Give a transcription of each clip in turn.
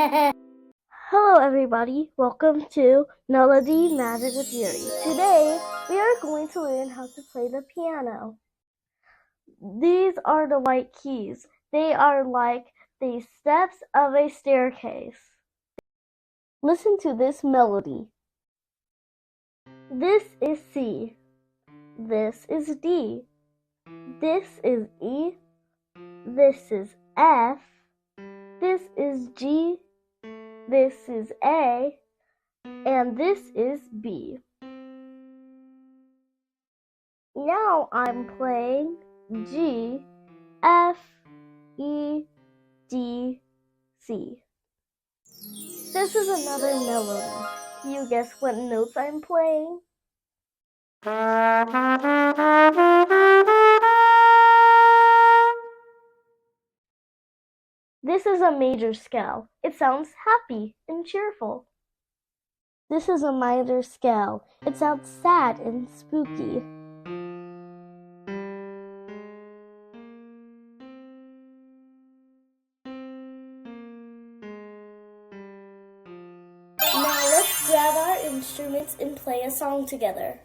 Hello everybody, welcome to Melody Magic with Yuri. Today we are going to learn how to play the piano. These are the white keys. They are like the steps of a staircase. Listen to this melody. This is C. This is D. This is E. This is F. This is G. This is A. And this is B. Now I'm playing G, F, E, D, C. This is another melody. Can you guess what notes I'm playing? This is a major scale. It sounds happy and cheerful. This is a minor scale. It sounds sad and spooky. Now let's grab our instruments and play a song together.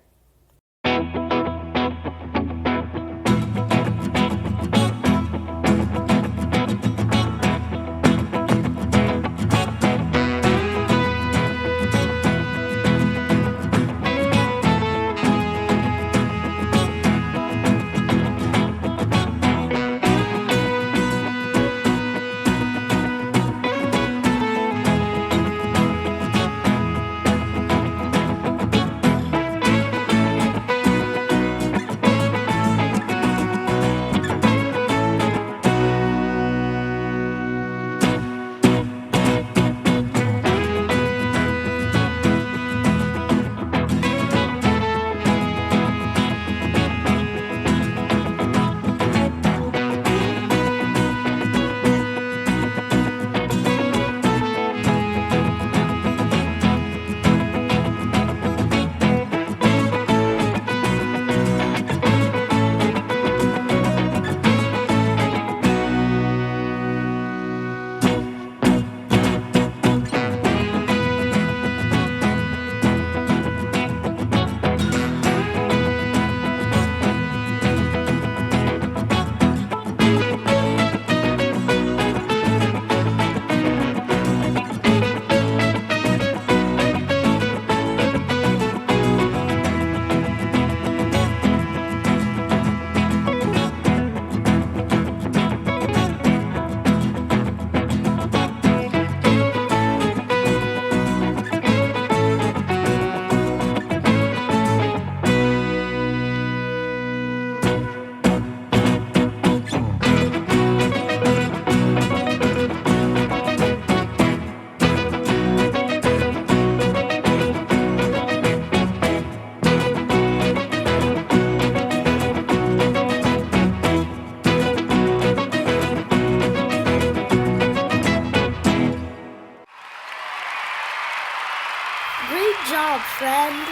Great job, friend!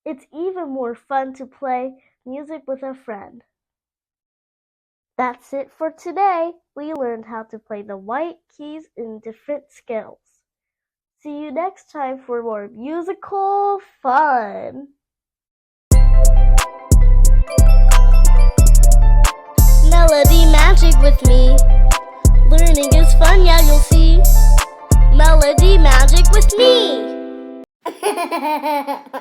It's even more fun to play music with a friend. That's it for today. We learned how to play the white keys in different scales. See you next time for more musical fun! Melody magic with me. Learning is fun, yeah, you'll see. Melody magic with me!